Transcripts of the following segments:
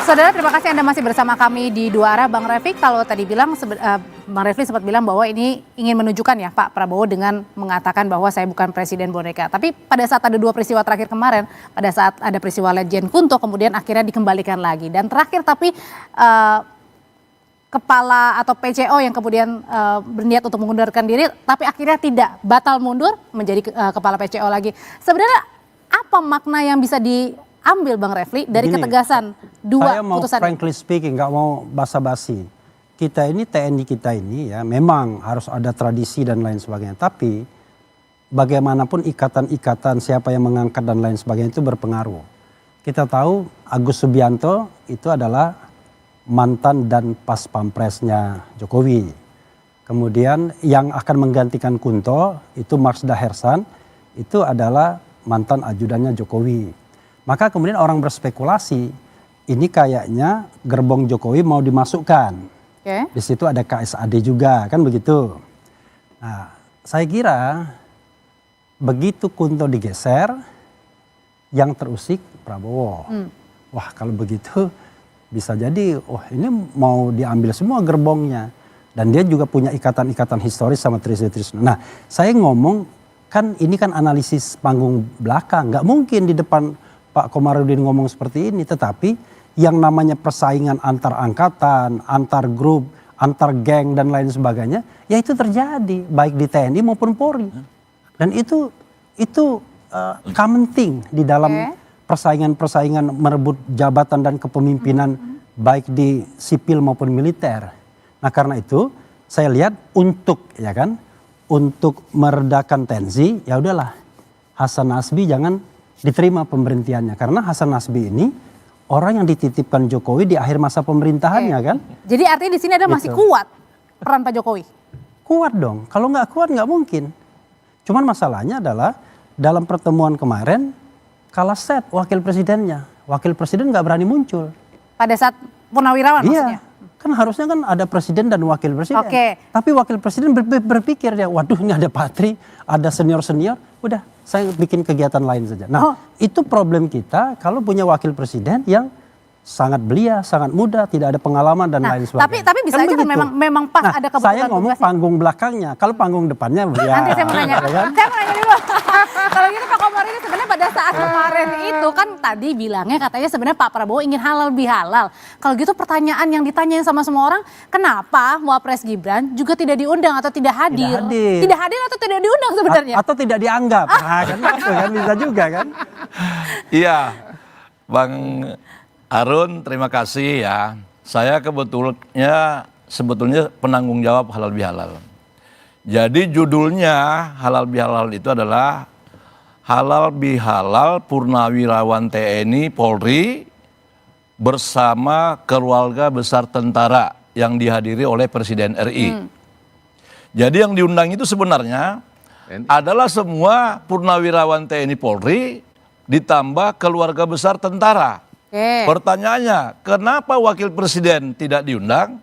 Saudara, terima kasih Anda masih bersama kami di Dua Arah. Bang Refik, kalau tadi bilang, Bang Refli sempat bilang bahwa ini ingin menunjukkan ya Pak Prabowo dengan mengatakan bahwa saya bukan presiden boneka. Tapi pada saat ada dua peristiwa terakhir kemarin, pada saat ada peristiwa Letjen Kunto, kemudian akhirnya dikembalikan lagi. Dan terakhir tapi kepala atau PCO yang kemudian berniat untuk mengundurkan diri, tapi akhirnya tidak, batal mundur menjadi kepala PCO lagi. Sebenarnya apa makna yang bisa diambil Bang Refli dari ketegasan dua putusan? Saya mau frankly speaking, nggak mau basa-basi. Kita ini TNI kita ini ya memang harus ada tradisi dan lain sebagainya. Tapi bagaimanapun ikatan-ikatan siapa yang mengangkat dan lain sebagainya itu berpengaruh. Kita tahu Agus Subianto itu adalah mantan dan pas pampresnya Jokowi. Kemudian yang akan menggantikan Kunto itu Marsda Hersan, itu adalah mantan ajudannya Jokowi. Maka kemudian orang berspekulasi, ini kayaknya gerbong Jokowi mau dimasukkan. Di situ ada KSAD juga, kan begitu. Nah, saya kira begitu Kunto digeser, yang terusik Prabowo. Wah, kalau begitu bisa jadi, ini mau diambil semua gerbongnya. Dan dia juga punya ikatan-ikatan historis sama Trisno. Nah, saya ngomong, kan ini kan analisis panggung belakang. Nggak mungkin di depan Pak Komarudin ngomong seperti ini. Tetapi yang namanya persaingan antar angkatan, antar grup, antar geng dan lain sebagainya, ya itu terjadi baik di TNI maupun Polri. Dan itu common thing di dalam persaingan-persaingan merebut jabatan dan kepemimpinan baik di sipil maupun militer. Nah, karena itu saya lihat untuk meredakan tensi, ya udahlah Hasan Nasbi jangan diterima pemberhentiannya, karena Hasan Nasbi ini orang yang dititipkan Jokowi di akhir masa pemerintahannya kan. Jadi artinya di sini ada masih kuat peran Pak Jokowi? Kuat dong, kalau nggak kuat nggak mungkin. Cuman masalahnya adalah dalam pertemuan kemarin kalah set wakil presidennya. Wakil presiden nggak berani muncul. Pada saat Purnawirawan maksudnya? Kan harusnya kan ada presiden dan wakil presiden. Tapi wakil presiden berpikir dia, waduh ini ada Patri, ada senior-senior, udah saya bikin kegiatan lain saja. Nah, itu problem kita kalau punya wakil presiden yang sangat belia, sangat muda, tidak ada pengalaman dan lain sebagainya. Tapi bisa aja kan memang pas ada kebetulan. Saya ngomong panggung belakangnya, kalau panggung depannya nanti saya mau nanya. Saya mau nanya dulu. Kalau gitu Pak Komarudin sebenarnya pada saat kemarin itu kan tadi bilangnya katanya sebenarnya Pak Prabowo ingin halal bihalal. Kalau gitu pertanyaan yang ditanyain sama semua orang, kenapa Wapres Gibran juga tidak diundang atau tidak hadir? Tidak hadir atau tidak diundang sebenarnya? Atau tidak dianggap. Kan bisa juga kan? Iya, Bang Harun, terima kasih ya. Saya sebetulnya penanggung jawab halal bihalal. Jadi judulnya halal bihalal itu adalah halal bihalal Purnawirawan TNI Polri bersama keluarga besar tentara yang dihadiri oleh Presiden RI. Jadi yang diundang itu sebenarnya adalah semua Purnawirawan TNI Polri ditambah keluarga besar tentara. Pertanyaannya, kenapa wakil presiden tidak diundang?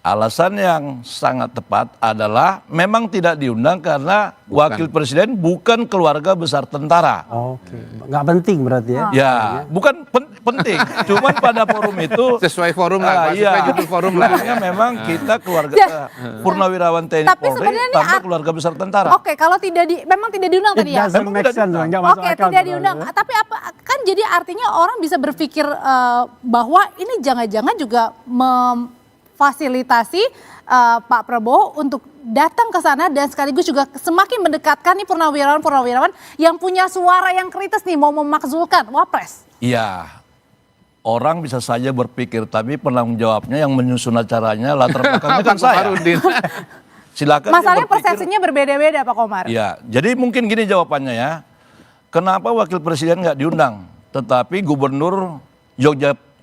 Alasan yang sangat tepat adalah memang tidak diundang karena wakil presiden bukan keluarga besar tentara. Nggak penting berarti ya? Ya, bukan penting. Cuman pada forum itu sesuai forum lah, sesuai judul forum lah. Memang kita keluarga Purnawirawan TNI Polri tanpa keluarga besar tentara. Kalau memang tidak diundang tadi ya? Tidak diundang. Tapi apa kan jadi artinya orang bisa berpikir bahwa ini jangan-jangan juga fasilitasi Pak Prabowo untuk datang ke sana dan sekaligus juga semakin mendekatkan nih purnawirawan yang punya suara yang kritis nih mau memakzulkan Wapres. Iya, orang bisa saja berpikir, tapi penanggung jawabnya yang menyusun acaranya latar belakangnya kan saya. Silakan. Masalahnya persepsinya berbeda-beda Pak Komar. Iya, jadi mungkin gini jawabannya ya. Kenapa wakil presiden nggak diundang, tetapi gubernur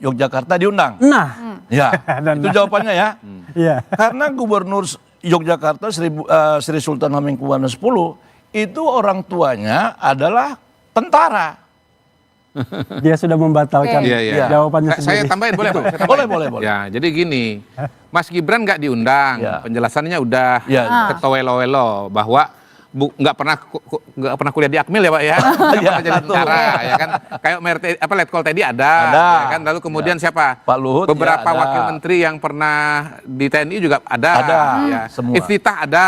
Yogyakarta diundang? Ya, itu jawabannya ya. Karena Gubernur Yogyakarta Sri Sultan Hamengkubuwono X itu orang tuanya adalah tentara. Dia sudah membatalkan jawabannya sendiri. Saya tambahin boleh Pak? Boleh. Ya, jadi gini, Mas Gibran nggak diundang, penjelasannya udah ketowelo-welo bahwa nggak pernah kuliah di Akmil ya Pak ya, jadi tentara ya kan, kayak Letkol tadi ada. Ya kan, lalu kemudian siapa? Pak Luhut beberapa ya, ada. wakil menteri yang pernah di TNI juga ada. Ya. semua. Iftitah ada.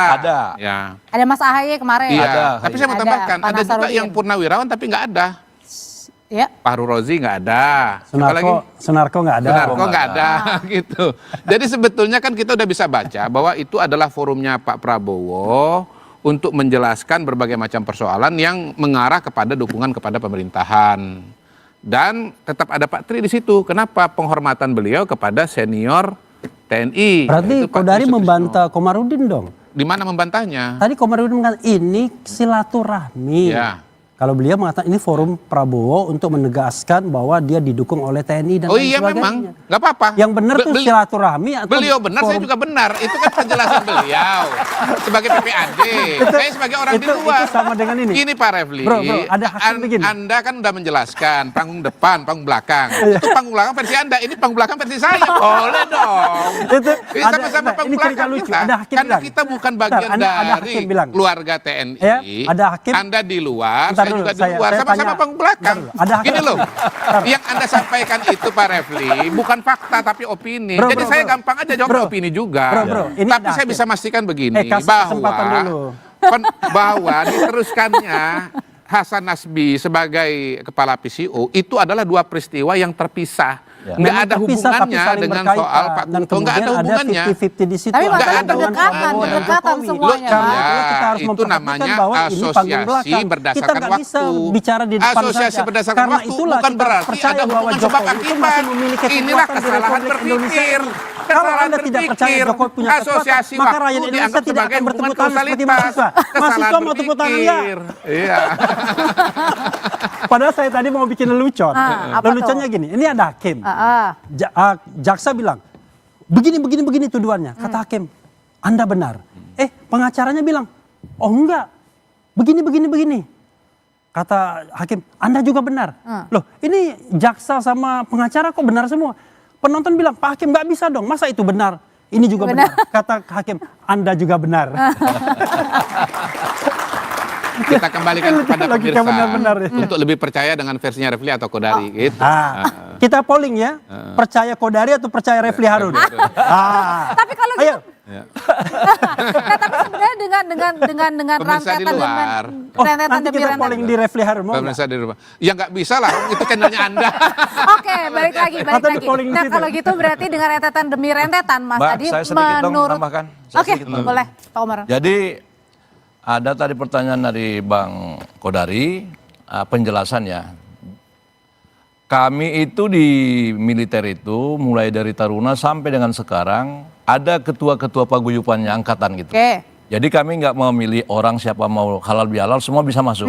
Ya. Ada Mas AHY kemarin. Iya. Ada. Tapi saya mau Ada, tambahkan, Pak ada juga Nasarudin. yang purnawirawan tapi nggak ada. Ya. Fahru Rozi nggak ada. Siapa lagi? Sunarko nggak ada. Sunarko nggak ada gitu. Jadi sebetulnya kan kita udah bisa baca bahwa itu adalah forumnya Pak Prabowo untuk menjelaskan berbagai macam persoalan yang mengarah kepada dukungan kepada pemerintahan. Dan tetap ada Pak Tri di situ. Kenapa? Penghormatan beliau kepada senior TNI. Berarti yaitu Pak Kodari Tri Sutrisno. membantah Komarudin dong. Di mana membantahnya? Tadi Komarudin mengatakan ini silaturahmi. Ya. Kalau beliau mengatakan ini forum Prabowo untuk menegaskan bahwa dia didukung oleh TNI dan Oh lain iya sebagainya. memang, nggak apa-apa. Yang benar tuh silaturahmi atau Beliau benar, saya forum- juga benar. Itu kan penjelasan beliau sebagai PPAD. Saya sebagai orang di luar. Itu sama dengan ini. Gini Pak Refli, Bro, ada hakim begini. Anda kan udah menjelaskan panggung depan, panggung belakang. Itu panggung belakang versi Anda, ini panggung belakang versi saya. Boleh dong. Itu Ini ada- sama-sama nah, panggung ini cerita belakang lucu. kita. Ada hakim Karena bilang. kita bukan Bentar, bagian ada dari hakim bilang. keluarga TNI. Ya, ada hakim. Anda di luar, Bentar saya dulu, juga di saya luar. Sama-sama tanya. panggung belakang. Bentar dulu, ada hakim. Gini loh, yang Anda sampaikan itu Pak Refli, bukan fakta tapi opini. Bro, Jadi bro, saya bro. gampang aja jawab Bro. opini juga. Bro, ini Tapi ada saya hakim. bisa memastikan begini, kasih kesempatan dulu. bahwa diteruskannya Hasan Nasbi sebagai kepala PCO itu adalah dua peristiwa yang terpisah. Ya. Nggak Memang ada terpisah, tapi hubungannya saling dengan berkaitan. soal Pak Dan Kunto. Nggak ada kemudian hubungannya. 50-50 di situ. Tapi Nggak masalah ada berdekatan, hubungannya. berdekatan Jokowi. semuanya. Loh, Pak. ya, kita harus itu memperhatikan namanya bahwa ini panggung asosiasi belakang. berdasarkan Kita nggak waktu. bisa bicara di depan Asosiasi saja. berdasarkan Karena waktu itulah bukan kita berarti percaya ada bahwa hubungan sebab Jokowi itu akibat. masih memiliki Inilah kekuatan di kesalahan Republik Indonesia berpikir. ini. Kalau Kesalahan Anda tidak percaya berpikir. Jokowi punya Asosiasi kekuatan, maka waktu rakyat Indonesia dianggap tidak sebagai akan bertepuk hubungan tangan seperti kausalitas. mahasiswa. Kesalahan Mahasiswa mau tepuk tangan ya. berpikir. Iya. Padahal saya tadi mau bikin lelucon. Apa Leluconnya gini, ini ada hakim. Jaksa bilang, begini tuduhannya. Kata hakim, Anda benar. Pengacaranya bilang, oh enggak, begini. Kata hakim, Anda juga benar. Loh, ini jaksa sama pengacara kok benar semua. Penonton bilang, Pak Hakim nggak bisa dong, masa itu benar? Ini juga benar. Kata hakim, Anda juga benar. Kita kembalikan kepada Logika pemirsa benar-benar ya. untuk lebih percaya dengan versinya Refli atau Kodari gitu. Kita polling ya, percaya Kodari atau percaya Refli Harun? Tapi kalau Ayo. Nah, tapi sebenarnya dengan Pemirsa di rentetan luar. rentetan Nanti demi kita rentetan. polling di Refli Harun, mau nggak? Pemirsa di rumah. Ya nggak bisa lah, itu channelnya Anda. Oke, balik lagi. Atau di polling di Nah, situ. kalau gitu berarti dengan rentetan demi rentetan, Mas Mbak, Adi saya sedikit dong menurut. tambahkan. Saya Oke, sedikit tambahkan. boleh, Pak Umar. Jadi ada tadi pertanyaan dari Bang Kodari, penjelasannya. Kami itu di militer itu mulai dari Taruna sampai dengan sekarang ada ketua-ketua paguyupannya angkatan gitu. Oke. Jadi kami nggak memilih orang siapa mau halal bihalal semua bisa masuk.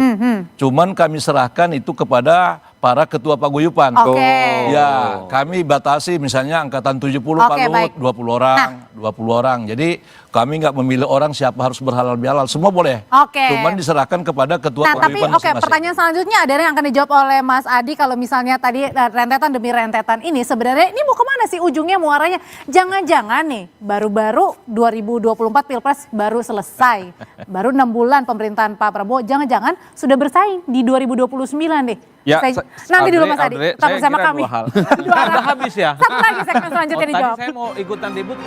Cuman kami serahkan itu kepada para ketua paguyupan. Oke. Ya, kami batasi misalnya angkatan 70 Pak Oke, Luhut, baik. 20 orang, 20 orang. Jadi kami nggak memilih orang siapa harus berhalal bihalal, semua boleh. Oke. Cuman diserahkan kepada ketua Nah, tapi paguyupan oke, masing-masing. pertanyaan selanjutnya ada yang akan dijawab oleh Mas Adi kalau misalnya tadi rentetan demi rentetan ini sebenarnya ini mau kemana sih ujungnya muaranya? Jangan-jangan nih baru-baru 2024 Pilpres baru selesai, baru 6 bulan pemerintahan Pak Prabowo, jangan-jangan sudah bersaing di 2029 deh. Ya, Nanti dulu Mas Adi, Audrey, tetap saya bersama kira kami. dua hal. Dua hal. Udah habis ya? Satu lagi segmen selanjutnya Tadi dijawab. saya mau ikutan ribut.